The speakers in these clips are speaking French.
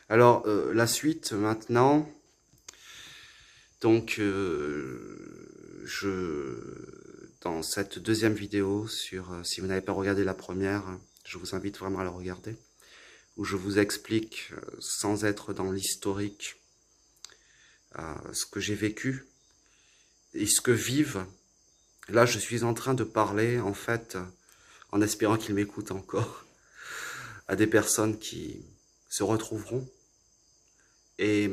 Alors, la suite maintenant, donc, dans cette deuxième vidéo sur, si vous n'avez pas regardé la première, je vous invite vraiment à la regarder, où je vous explique, sans être dans l'historique, ce que j'ai vécu et ce que vivent. Là, je suis en train de parler, en fait, en espérant qu'ils m'écoutent encore, à des personnes qui se retrouveront. Et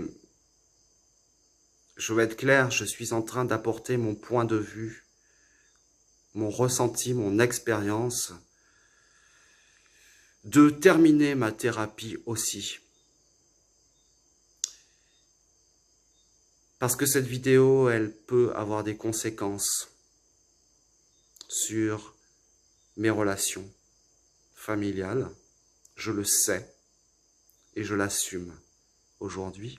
je vais être clair, je suis en train d'apporter mon point de vue, mon ressenti, mon expérience, de terminer ma thérapie aussi. Parce que cette vidéo, elle peut avoir des conséquences sur mes relations familiales. Je le sais et je l'assume aujourd'hui.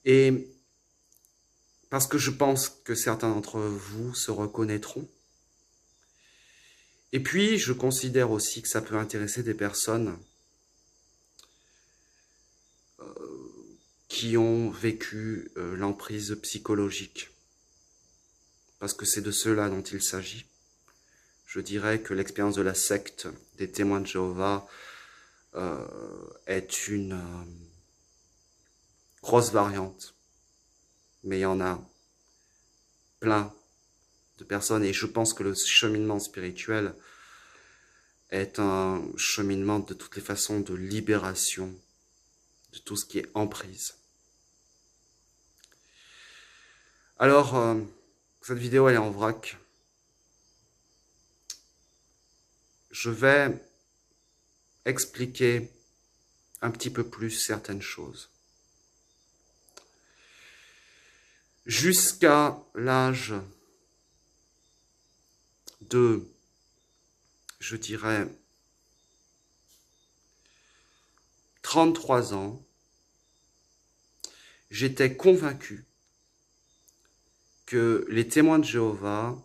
Et parce que je pense que certains d'entre vous se reconnaîtront. Et puis, je considère aussi que ça peut intéresser des personnes qui ont vécu l'emprise psychologique. Parce que c'est de cela dont il s'agit. Je dirais que l'expérience de la secte des témoins de Jéhovah est une grosse variante. Mais il y en a plein de personnes et je pense que le cheminement spirituel est un cheminement de toutes les façons de libération de tout ce qui est emprise. Alors, cette vidéo elle est en vrac. Je vais expliquer un petit peu plus certaines choses. Jusqu'à l'âge de, je dirais, 33 ans, j'étais convaincu que les témoins de Jéhovah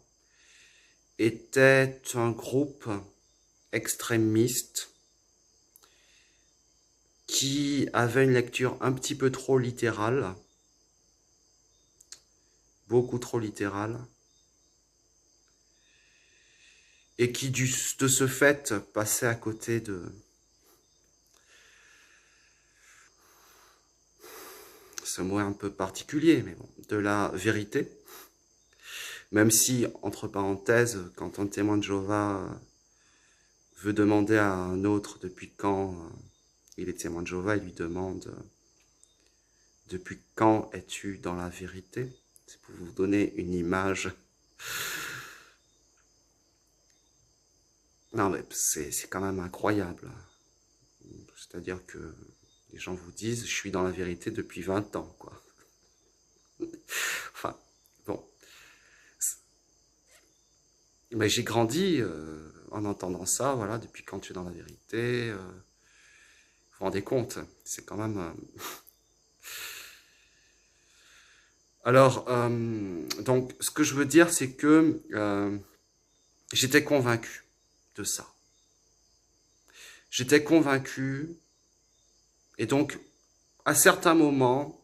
étaient un groupe extrémiste qui avait une lecture un petit peu trop littérale, beaucoup trop littérale, et qui de ce fait passait à côté de ce mot un peu particulier, mais bon, de la vérité. Même si, entre parenthèses, quand un témoin de Jéhovah veut demander à un autre depuis quand il est témoin de Jéhovah, il lui demande depuis quand es-tu dans la vérité? C'est pour vous donner une image. Non, mais c'est quand même incroyable. C'est-à-dire que les gens vous disent, je suis dans la vérité depuis 20 ans, quoi. Enfin, bon. Mais j'ai grandi en entendant ça, voilà, depuis quand tu es dans la vérité. Vous vous rendez compte, c'est quand même... Alors, donc, ce que je veux dire, c'est que j'étais convaincu de ça. J'étais convaincu, et donc, à certains moments,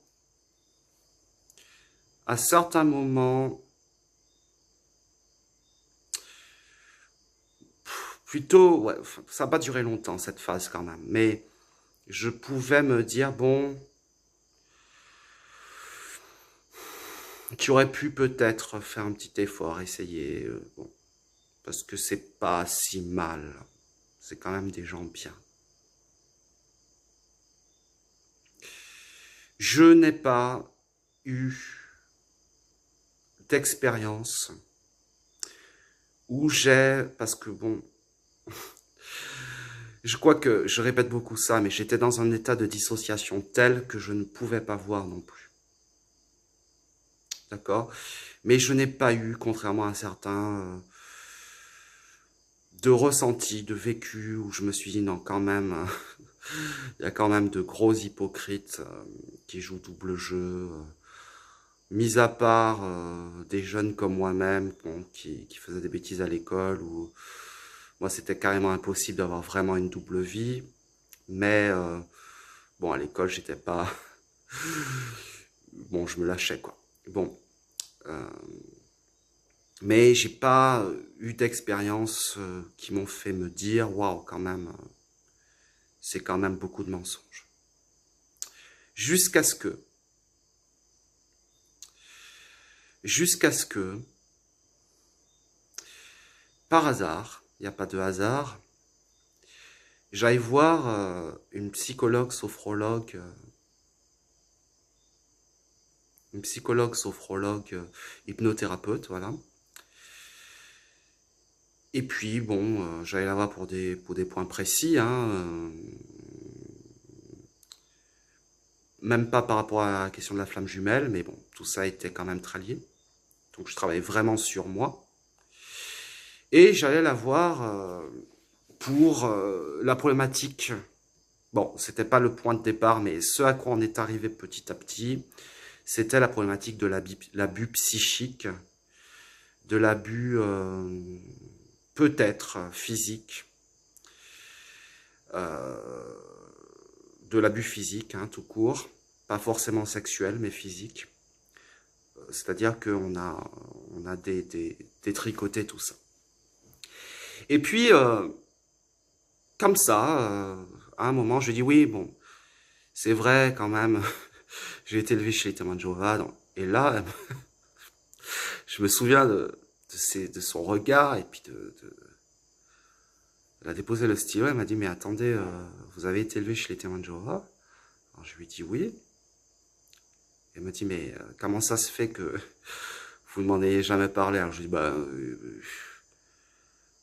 plutôt, ouais, ça n'a pas duré longtemps, cette phase quand même, mais je pouvais me dire, bon, tu aurais pu peut-être faire un petit effort, essayer, bon, parce que c'est pas si mal, c'est quand même des gens bien. Je n'ai pas eu d'expérience où j'ai, parce que bon, je crois que je répète beaucoup ça, mais j'étais dans un état de dissociation tel que je ne pouvais pas voir non plus. D'accord? Mais je n'ai pas eu, contrairement à certains, de ressenti, de vécu, où je me suis dit non, quand même, il y a quand même de gros hypocrites qui jouent double jeu. Mis à part des jeunes comme moi-même qui faisaient des bêtises à l'école, ou moi c'était carrément impossible d'avoir vraiment une double vie. Mais bon, à l'école, j'étais pas... Bon, je me lâchais, quoi. Bon, mais j'ai pas eu d'expérience qui m'ont fait me dire, waouh, quand même, c'est quand même beaucoup de mensonges. Jusqu'à ce que, par hasard, il n'y a pas de hasard, j'aille voir une psychologue sophrologue, hypnothérapeute, voilà. Et puis, bon, j'allais la voir pour des points précis, hein, même pas par rapport à la question de la flamme jumelle, mais bon, tout ça était quand même très lié. Donc, je travaillais vraiment sur moi. Et j'allais la voir pour la problématique. Bon, c'était pas le point de départ, mais ce à quoi on est arrivé petit à petit, c'était la problématique de l'abus psychique, de l'abus peut-être physique, de l'abus physique, hein, tout court, pas forcément sexuel, mais physique. C'est-à-dire qu'on a détricoté tout ça. Et puis, comme ça, à un moment, je dis oui, bon, c'est vrai quand même, j'ai été élevé chez les témoins de Jéhovah, et là, je me souviens de son regard, et puis elle a déposé le stylo, elle m'a dit, mais attendez, vous avez été élevé chez les témoins de Jéhovah? Alors je lui ai dit oui. Elle m'a dit, mais comment ça se fait que vous ne m'en ayez jamais parlé? Alors je lui ai dit, bah,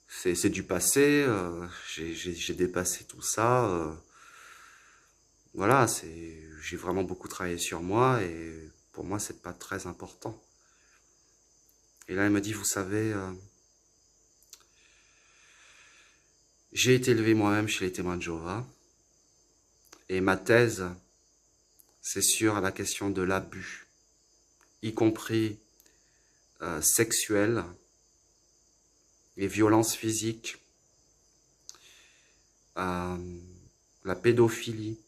c'est du passé, j'ai dépassé tout ça, voilà, j'ai vraiment beaucoup travaillé sur moi, et pour moi, c'est pas très important. Et là, elle m'a dit, vous savez, j'ai été élevé moi-même chez les témoins de Jéhovah, et ma thèse, c'est sur la question de l'abus, y compris sexuel, les violences physiques, la pédophilie.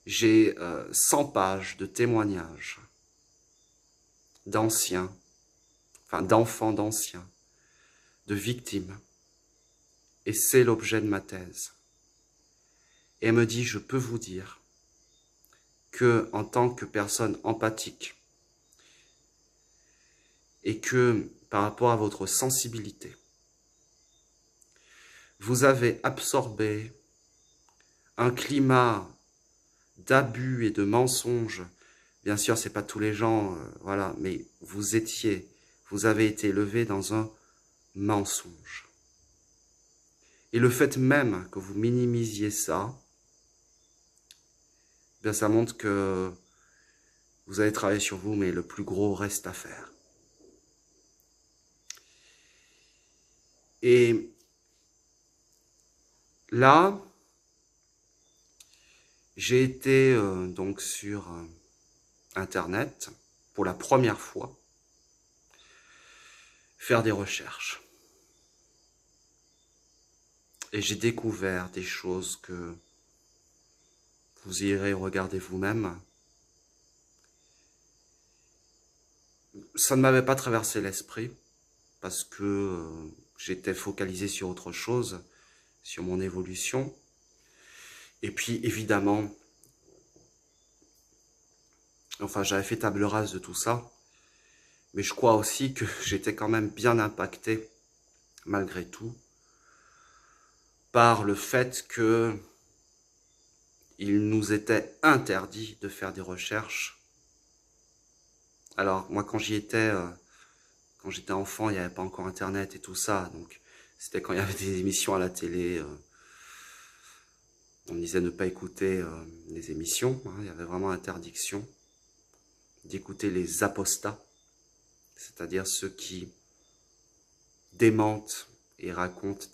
J'ai 100 pages de témoignages d'anciens, enfin d'enfants d'anciens, de victimes. Et c'est l'objet de ma thèse. Et elle me dit, je peux vous dire que en tant que personne empathique, et que par rapport à votre sensibilité, vous avez absorbé un climat d'abus et de mensonges. Bien sûr, c'est pas tous les gens, voilà, mais vous avez été élevé dans un mensonge. Et le fait même que vous minimisiez ça, bien ça montre que vous avez travaillé sur vous, mais le plus gros reste à faire. Et là, j'ai été donc sur Internet pour la première fois faire des recherches. Et j'ai découvert des choses que vous irez regarder vous-même. Ça ne m'avait pas traversé l'esprit parce que j'étais focalisé sur autre chose, sur mon évolution. Et puis évidemment, enfin j'avais fait table rase de tout ça, mais je crois aussi que j'étais quand même bien impacté, malgré tout, par le fait que il nous était interdit de faire des recherches. Alors moi quand j'étais enfant, il n'y avait pas encore Internet et tout ça, donc c'était quand il y avait des émissions à la télé, on me disait ne pas écouter les émissions, hein, il y avait vraiment interdiction d'écouter les apostats, c'est-à-dire ceux qui démentent et racontent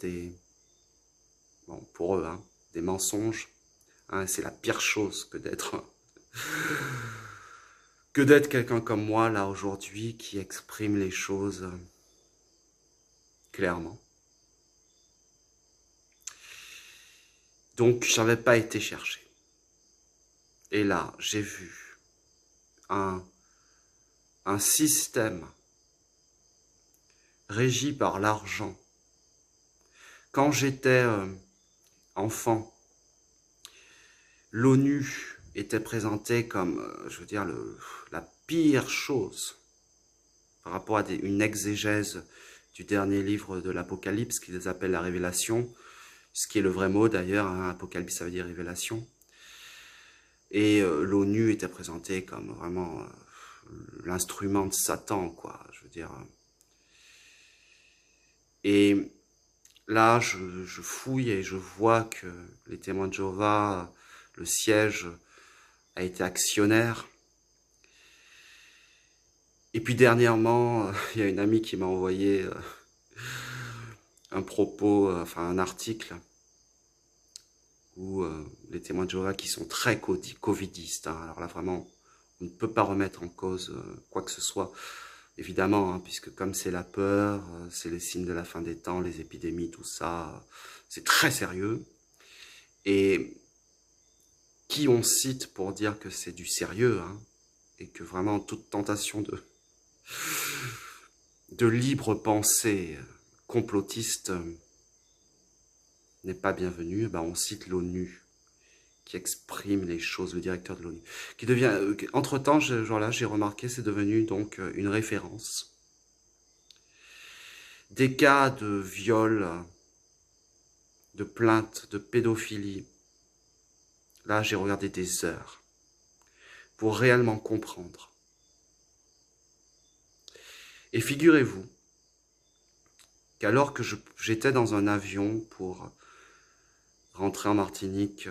bon pour eux, hein, des mensonges. Hein, c'est la pire chose que d'être quelqu'un comme moi là aujourd'hui qui exprime les choses clairement. Donc, j'avais pas été chercher. Et là, j'ai vu un système régi par l'argent. Quand j'étais enfant, l'ONU était présentée comme, je veux dire, la pire chose par rapport à une exégèse du dernier livre de l'Apocalypse, qu'ils appellent la Révélation, ce qui est le vrai mot d'ailleurs, hein, Apocalypse ça veut dire Révélation. Et l'ONU était présentée comme vraiment l'instrument de Satan, quoi, je veux dire. Et là, je fouille et je vois que les témoins de Jéhovah, le siège a été actionnaire. Et puis dernièrement, il y a une amie qui m'a envoyé un propos, enfin un article, où les témoins de Jéhovah qui sont très covidistes, hein, alors là vraiment, on ne peut pas remettre en cause quoi que ce soit, évidemment, hein, puisque comme c'est la peur, c'est les signes de la fin des temps, les épidémies, tout ça, c'est très sérieux. Et qui on cite pour dire que c'est du sérieux, hein, et que vraiment toute tentation de libre pensée complotiste n'est pas bienvenue, ben on cite l'ONU, qui exprime les choses, le directeur de l'ONU, qui devient, entre-temps, genre j'ai remarqué, c'est devenu donc une référence. Des cas de viol, de plaintes, de pédophilie, là j'ai regardé des heures pour réellement comprendre. Et figurez-vous qu'alors que j'étais dans un avion pour rentrer en Martinique,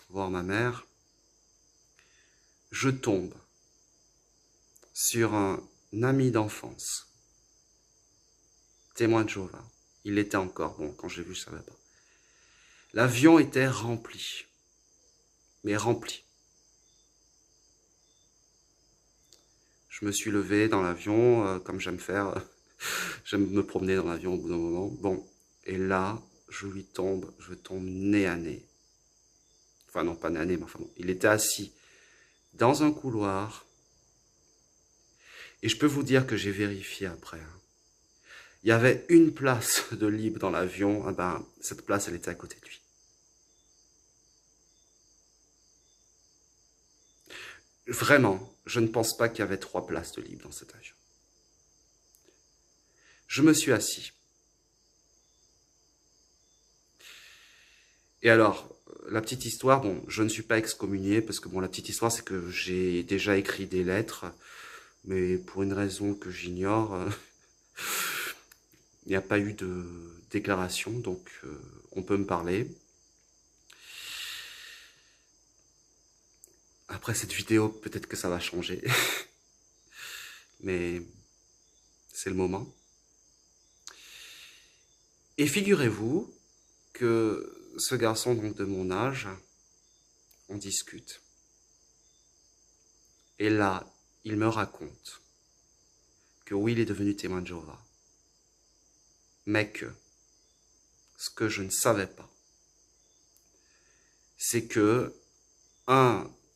voir ma mère, je tombe sur un ami d'enfance, témoin de Jéhovah. Il l'était encore, bon, quand j'ai vu, je ne savais pas. L'avion était rempli, mais rempli. Je me suis levé dans l'avion, comme j'aime faire, j'aime me promener dans l'avion au bout d'un moment. Bon, et là, je tombe nez à nez. Enfin non, pas nez à nez, mais enfin bon, il était assis dans un couloir. Et je peux vous dire que j'ai vérifié après. Il y avait une place de libre dans l'avion, eh ben, cette place, elle était à côté de lui. Vraiment, je ne pense pas qu'il y avait 3 places de libre dans cet avion. Je me suis assis. Et alors, la petite histoire, bon, je ne suis pas excommunié, parce que bon, la petite histoire, c'est que j'ai déjà écrit des lettres, mais pour une raison que j'ignore, il n'y a pas eu de déclaration, donc on peut me parler. Après cette vidéo, peut-être que ça va changer, mais c'est le moment. Et figurez-vous que ce garçon donc de mon âge, on discute. Et là, il me raconte que oui, il est devenu témoin de Jéhovah. Mais que, ce que je ne savais pas, c'est que,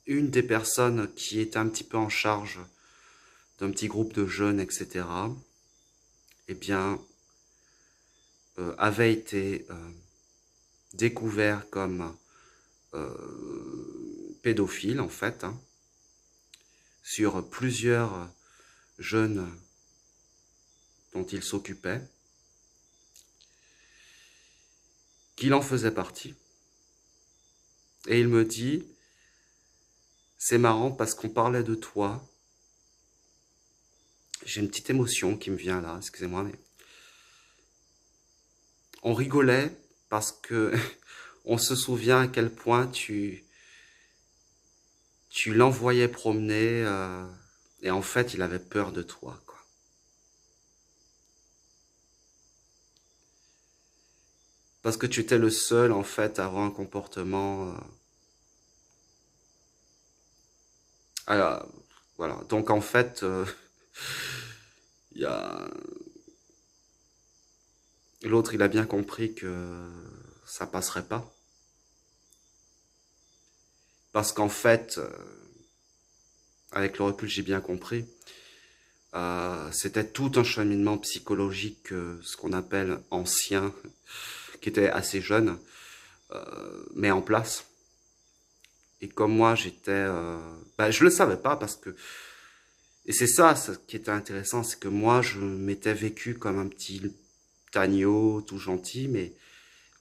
une des personnes qui était un petit peu en charge d'un petit groupe de jeunes, etc., eh bien, avait été découvert comme pédophile, en fait, hein, sur plusieurs jeunes dont il s'occupait, qu'il en faisait partie. Et il me dit, c'est marrant parce qu'on parlait de toi. J'ai une petite émotion qui me vient là, excusez-moi, mais on rigolait parce que on se souvient à quel point tu l'envoyais promener et en fait il avait peur de toi, quoi. Parce que tu étais le seul en fait à avoir un comportement alors, voilà. Donc en fait il y a l'autre, il a bien compris que ça passerait pas. Parce qu'en fait, avec le recul, j'ai bien compris, c'était tout un cheminement psychologique, ce qu'on appelle ancien, qui était assez jeune, met en place. Et comme moi, j'étais... je le savais pas parce que... Et c'est ça, ce qui était intéressant, c'est que moi, je m'étais vécu comme un petit agneau, tout gentil, mais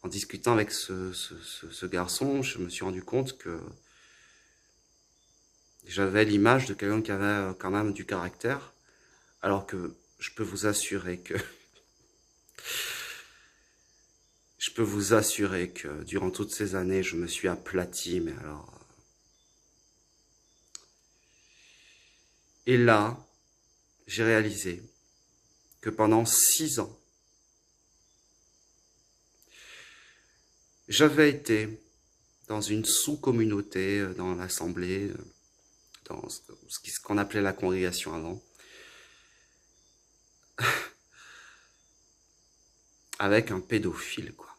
en discutant avec ce garçon, je me suis rendu compte que j'avais l'image de quelqu'un qui avait quand même du caractère, alors que je peux vous assurer que... Je peux vous assurer que durant toutes ces années, je me suis aplati, mais alors... Et là, j'ai réalisé que pendant 6 ans, j'avais été dans une sous-communauté, dans l'assemblée, dans ce qu'on appelait la congrégation avant, avec un pédophile, quoi.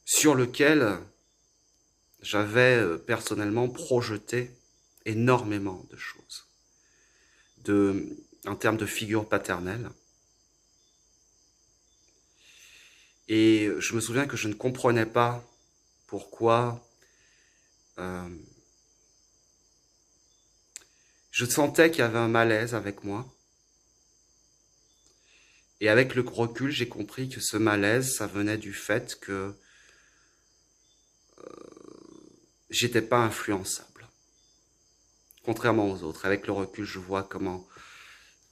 Sur lequel j'avais personnellement projeté énormément de choses. En termes de figure paternelle. Et je me souviens que je ne comprenais pas pourquoi je sentais qu'il y avait un malaise avec moi. Et avec le recul, j'ai compris que ce malaise, ça venait du fait que j'étais pas influençable. Contrairement aux autres. Avec le recul, je vois comment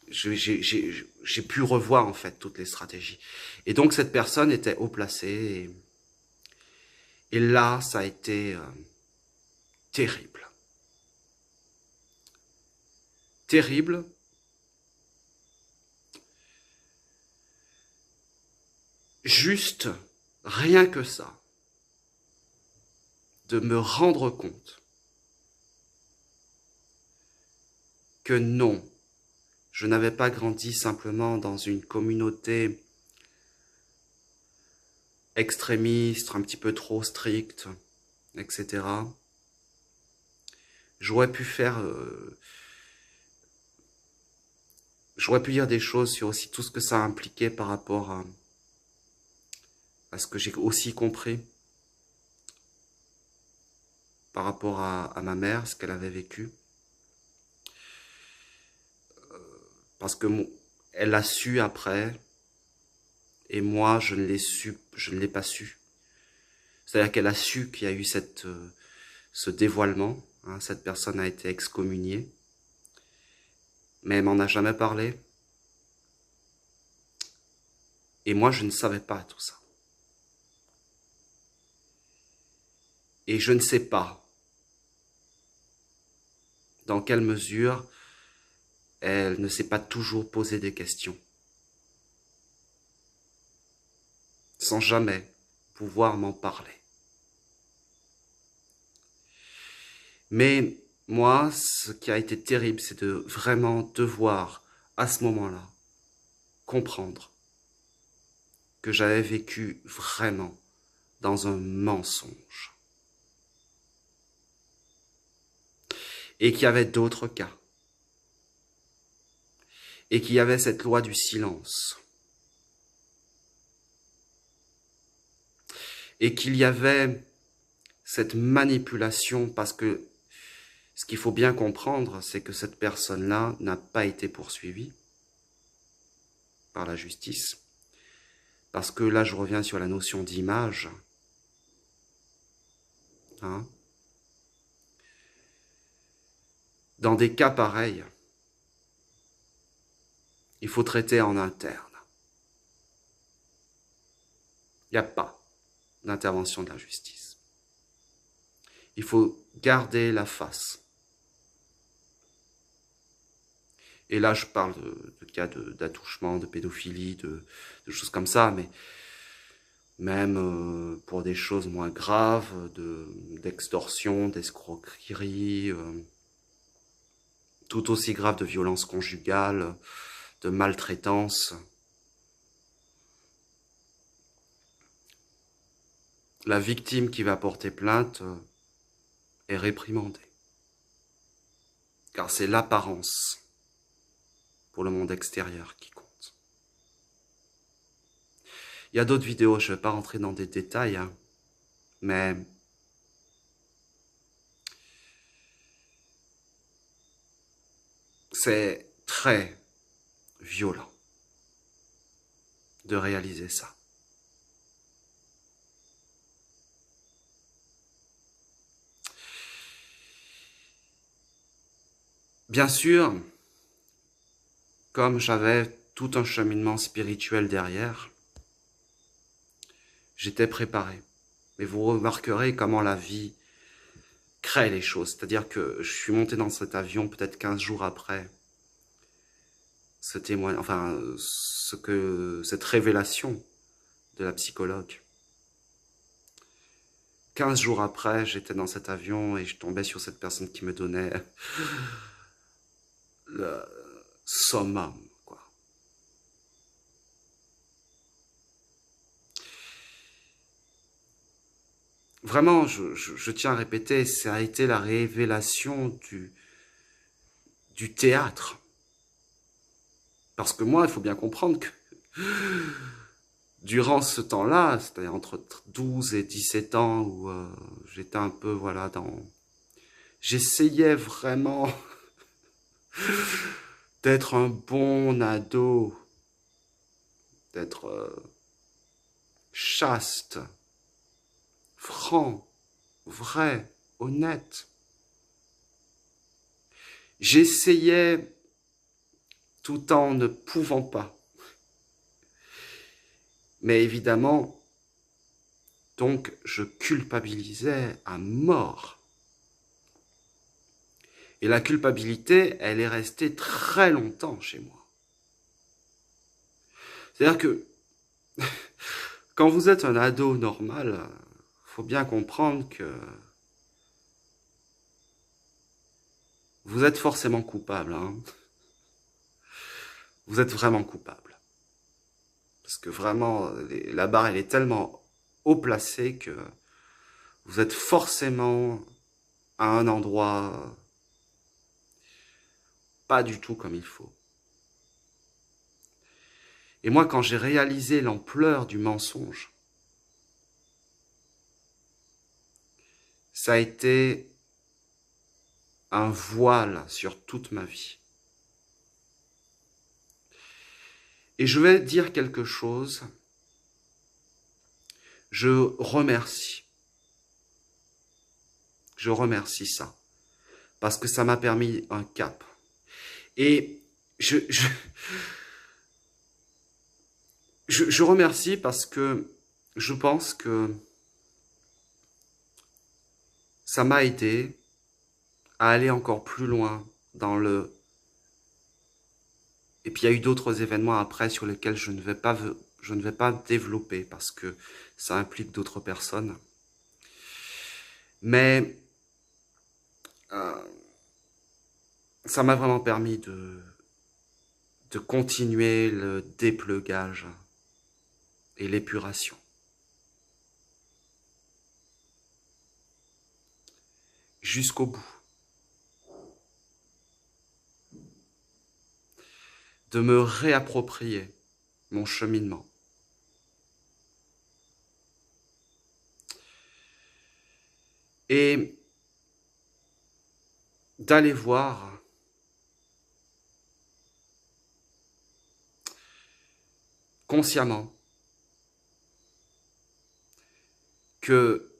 j'ai pu revoir en fait toutes les stratégies. Et donc cette personne était haut placée. Et là, ça a été terrible. Terrible. Juste, rien que ça, de me rendre compte que non, je n'avais pas grandi simplement dans une communauté extrémiste, un petit peu trop stricte, etc. J'aurais pu dire des choses sur aussi tout ce que ça impliquait par rapport à ce que j'ai aussi compris par rapport à ma mère, ce qu'elle avait vécu. Parce que elle l'a su après, et moi, je ne l'ai pas su. C'est-à-dire qu'elle a su qu'il y a eu ce dévoilement, hein, cette personne a été excommuniée, mais elle m'en a jamais parlé. Et moi, je ne savais pas tout ça. Et je ne sais pas dans quelle mesure elle ne s'est pas toujours posé des questions, sans jamais pouvoir m'en parler. Mais moi, ce qui a été terrible, c'est de vraiment devoir, à ce moment-là, comprendre que j'avais vécu vraiment dans un mensonge. Et qu'il y avait d'autres cas. Et qu'il y avait cette loi du silence. Et qu'il y avait cette manipulation, parce que ce qu'il faut bien comprendre, c'est que cette personne-là n'a pas été poursuivie par la justice. Parce que là, je reviens sur la notion d'image. Hein? Dans des cas pareils, il faut traiter en interne. Il n'y a pas d'intervention de la justice. Il faut garder la face. Et là, je parle de cas d'attouchement, de pédophilie, de choses comme ça, mais même pour des choses moins graves, d'extorsion, d'escroquerie, tout aussi graves de violence conjugale, de maltraitance. La victime qui va porter plainte est réprimandée. Car c'est l'apparence pour le monde extérieur qui compte. Il y a d'autres vidéos, je ne vais pas rentrer dans des détails, hein, mais c'est très violent de réaliser ça. Bien sûr, comme j'avais tout un cheminement spirituel derrière, j'étais préparé. Mais vous remarquerez comment la vie crée les choses. C'est-à-dire que je suis monté dans cet avion peut-être 15 jours après ce témoignage, enfin, cette révélation de la psychologue. 15 jours après, j'étais dans cet avion et je tombais sur cette personne qui me donnait le summum, quoi. Vraiment, je tiens à répéter, ça a été la révélation du théâtre. Parce que moi, il faut bien comprendre que durant ce temps-là, c'est-à-dire entre 12 et 17 ans, où j'étais un peu, voilà, j'essayais vraiment d'être un bon ado, d'être chaste, franc, vrai, honnête. J'essayais tout en ne pouvant pas. Mais évidemment, donc je culpabilisais à mort. Et la culpabilité, elle est restée très longtemps chez moi. C'est-à-dire que quand vous êtes un ado normal, faut bien comprendre que vous êtes forcément coupable. Hein. Vous êtes vraiment coupable. Parce que vraiment, la barre, elle est tellement haut placée que vous êtes forcément à un endroit pas du tout comme il faut. Et moi, quand j'ai réalisé l'ampleur du mensonge, ça a été un voile sur toute ma vie. Et je vais dire quelque chose, je remercie. Je remercie ça, parce que ça m'a permis un cap. Et je remercie parce que je pense que ça m'a aidé à aller encore plus loin dans le... Et puis il y a eu d'autres événements après sur lesquels je ne vais pas développer parce que ça implique d'autres personnes. Mais ça m'a vraiment permis de continuer le dépleugage et l'épuration. Jusqu'au bout. De me réapproprier mon cheminement. Et d'aller voir consciemment que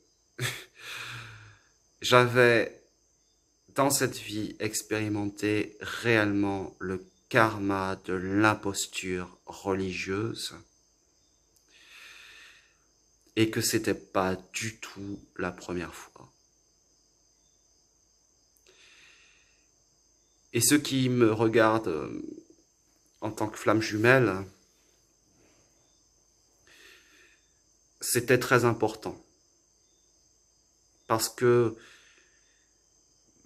j'avais dans cette vie expérimenté réellement le karma de l'imposture religieuse et que c'était pas du tout la première fois. Et ceux qui me regardent en tant que flamme jumelle, c'était très important. Parce que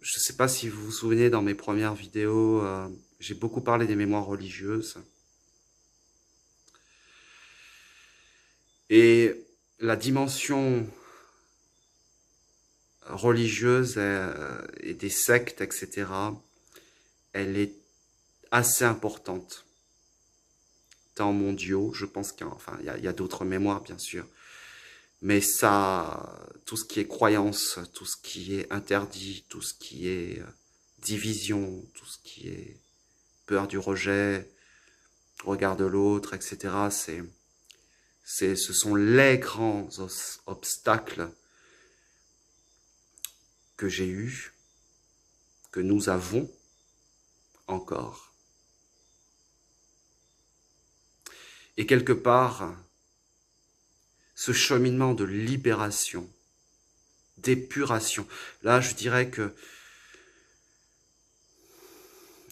je ne sais pas si vous vous souvenez, dans mes premières vidéos, j'ai beaucoup parlé des mémoires religieuses. Et la dimension religieuse et des sectes, etc., elle est assez importante dans mon duo. Je pense qu'il y a d'autres mémoires, bien sûr. Mais ça, tout ce qui est croyance, tout ce qui est interdit, tout ce qui est division, tout ce qui est peur du rejet, regard de l'autre, etc., ce sont les grands obstacles que j'ai eus, que nous avons encore. Et quelque part, ce cheminement de libération, d'épuration, là je dirais que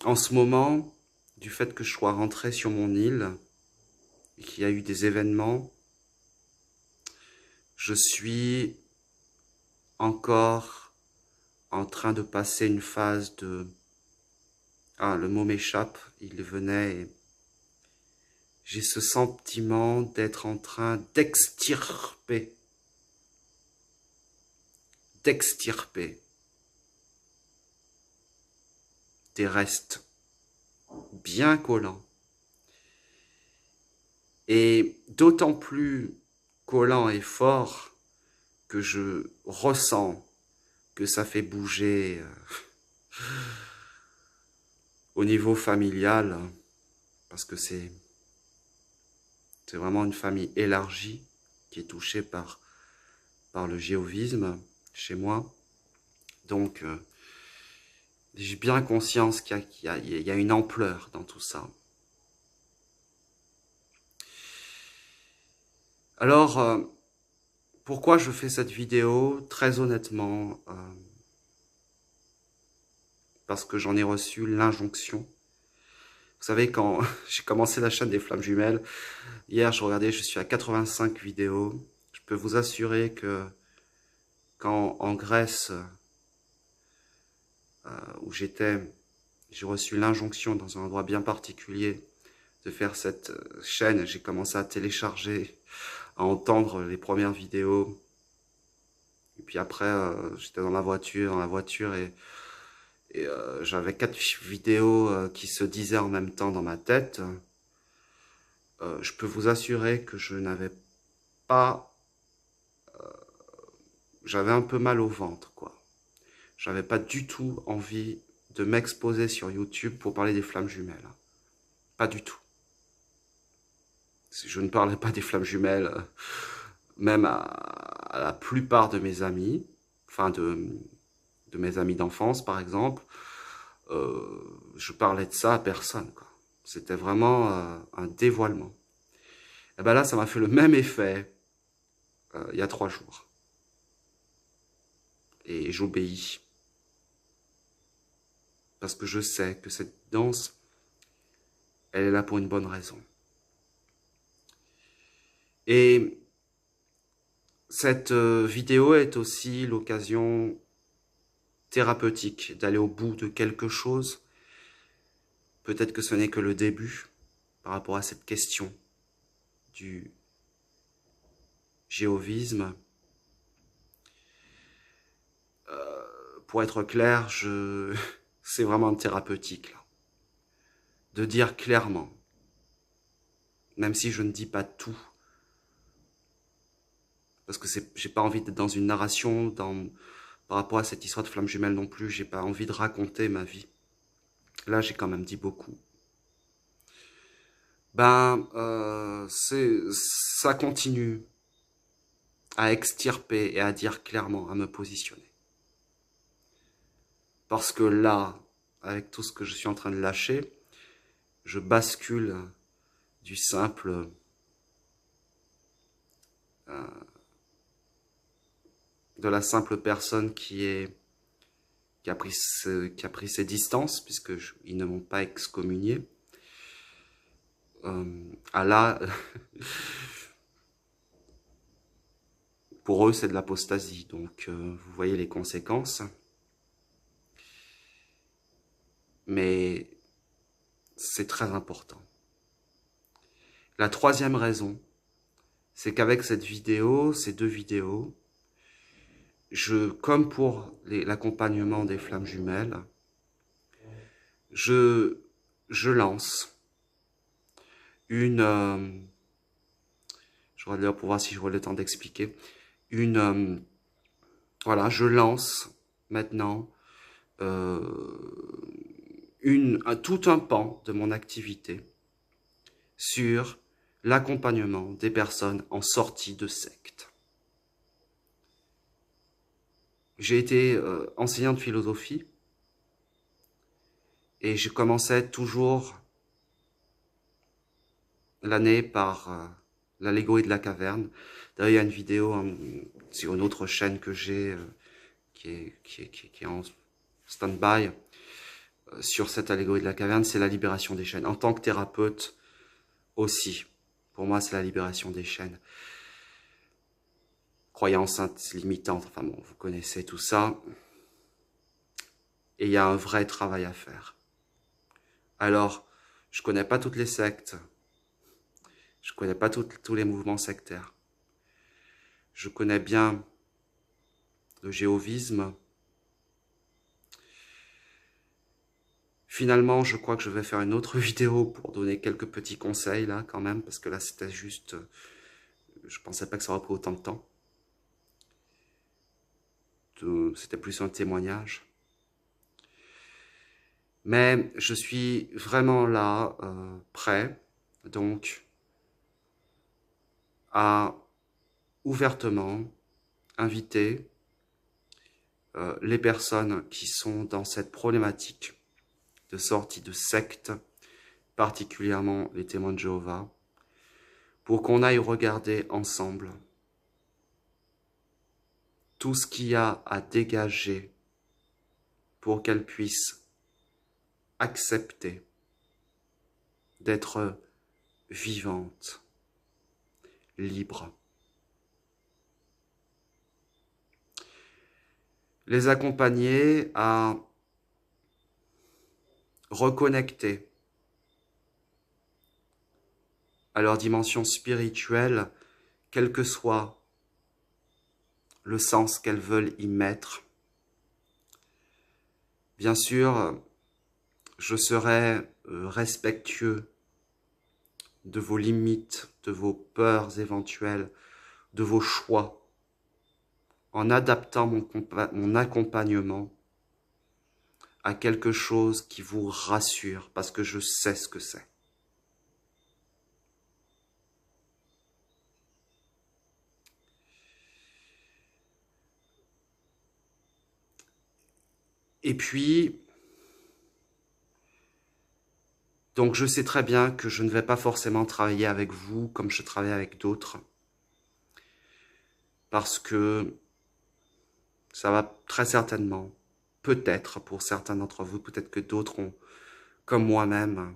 en ce moment, du fait que je sois rentré sur mon île, et qu'il y a eu des événements, je suis encore en train de passer une phase de... Ah, le mot m'échappe, il venait... Et j'ai ce sentiment d'être en train d'extirper des restes bien collants. Et d'autant plus collants et forts que je ressens que ça fait bouger au niveau familial, parce que c'est vraiment une famille élargie qui est touchée par le jéhovisme chez moi. Donc, j'ai bien conscience qu'il y a une ampleur dans tout ça. Alors, pourquoi je fais cette vidéo? Très honnêtement, parce que j'en ai reçu l'injonction. Vous savez, quand j'ai commencé la chaîne des Flammes Jumelles, hier je regardais, je suis à 85 vidéos. Je peux vous assurer que quand en Grèce, où j'étais, j'ai reçu l'injonction dans un endroit bien particulier de faire cette chaîne, j'ai commencé à télécharger, à entendre les premières vidéos. Et puis après, j'étais dans la voiture et j'avais 4 vidéos qui se disaient en même temps dans ma tête. Je peux vous assurer que je n'avais pas... J'avais un peu mal au ventre, quoi. J'avais pas du tout envie de m'exposer sur YouTube pour parler des flammes jumelles. Pas du tout. Je ne parlais pas des flammes jumelles, même à la plupart de mes amis, enfin de mes amis d'enfance par exemple, je parlais de ça à personne, quoi. C'était vraiment un dévoilement. Et ben là, ça m'a fait le même effet il y a 3 jours. Et j'obéis. Parce que je sais que cette danse, elle est là pour une bonne raison. Et cette vidéo est aussi l'occasion thérapeutique d'aller au bout de quelque chose. Peut-être que ce n'est que le début par rapport à cette question du jéhovisme. Pour être clair, c'est vraiment thérapeutique là. De dire clairement, même si je ne dis pas tout, parce que j'ai pas envie d'être dans une narration par rapport à cette histoire de flamme jumelle non plus, j'ai pas envie de raconter ma vie. Là, j'ai quand même dit beaucoup. Ça continue à extirper et à dire clairement, à me positionner. Parce que là, avec tout ce que je suis en train de lâcher, je bascule du simple de la simple personne qui a pris ses distances, puisque ils ne m'ont pas excommunié, à là, pour eux, c'est de l'apostasie. Donc, vous voyez les conséquences. mais c'est très important. La troisième raison, c'est qu'avec cette vidéo, ces deux vidéos, comme pour l'accompagnement des flammes jumelles, je lance une... je vais pour voir si j'aurai le temps d'expliquer. Voilà, je lance maintenant tout un pan de mon activité sur l'accompagnement des personnes en sortie de secte. J'ai été enseignant de philosophie et je commençais toujours l'année par l'allégorie de la caverne. D'ailleurs, il y a une vidéo sur une autre chaîne que j'ai qui est en stand-by sur cette allégorie de la caverne, c'est la libération des chaînes. En tant que thérapeute aussi, pour moi, c'est la libération des chaînes. Croyances limitantes, enfin bon, vous connaissez tout ça. Et il y a un vrai travail à faire. Alors, je connais pas toutes les sectes. Je connais pas tous les mouvements sectaires. Je connais bien le jéhovisme. Finalement, je crois que je vais faire une autre vidéo pour donner quelques petits conseils là quand même, parce que là c'était juste, je pensais pas que ça aurait pris autant de temps. C'était plus un témoignage. Mais je suis vraiment là, prêt, donc, à ouvertement inviter les personnes qui sont dans cette problématique de sortie de secte, particulièrement les témoins de Jéhovah, pour qu'on aille regarder ensemble tout ce qu'il y a à dégager pour qu'elles puissent accepter d'être vivantes, libres. Les accompagner à reconnecter à leur dimension spirituelle, quel que soit le sens qu'elles veulent y mettre. Bien sûr, je serai respectueux de vos limites, de vos peurs éventuelles, de vos choix, en adaptant mon accompagnement à quelque chose qui vous rassure, parce que je sais ce que c'est. Et puis, donc je sais très bien que je ne vais pas forcément travailler avec vous comme je travaille avec d'autres, parce que ça va très certainement, peut-être pour certains d'entre vous, peut-être que d'autres ont, comme moi-même,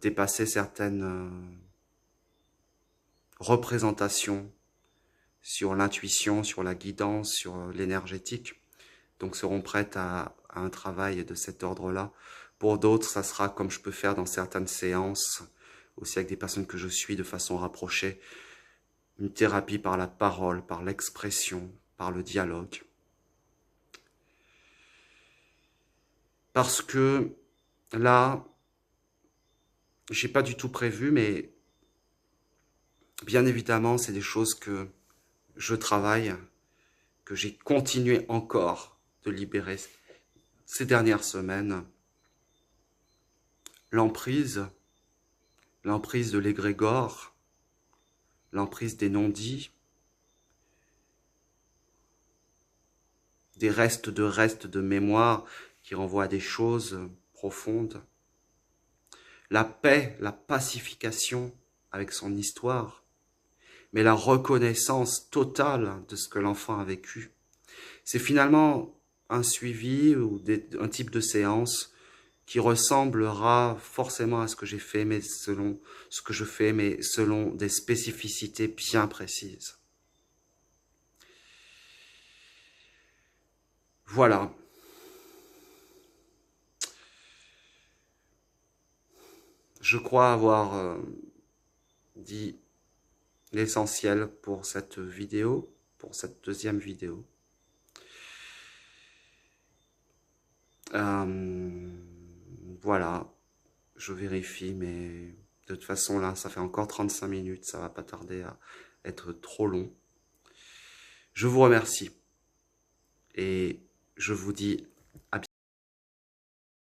dépassé certaines représentations sur l'intuition, sur la guidance, sur l'énergétique, donc seront prêtes à un travail de cet ordre-là. Pour d'autres, ça sera comme je peux faire dans certaines séances, aussi avec des personnes que je suis de façon rapprochée, une thérapie par la parole, par l'expression, par le dialogue. Parce que là, j'ai pas du tout prévu, mais bien évidemment, c'est des choses que je travaille, que j'ai continué encore de libérer ces dernières semaines. L'emprise de l'égrégore, l'emprise des non-dits, des restes de mémoire qui renvoient à des choses profondes. La paix, la pacification avec son histoire, mais la reconnaissance totale de ce que l'enfant a vécu. C'est finalement un suivi ou un type de séance qui ressemblera forcément à ce que j'ai fait, mais selon ce que je fais, mais selon des spécificités bien précises. Voilà. Je crois avoir dit l'essentiel pour cette vidéo, pour cette deuxième vidéo. Voilà, je vérifie, mais de toute façon là, ça fait encore 35 minutes, ça va pas tarder à être trop long. Je vous remercie et je vous dis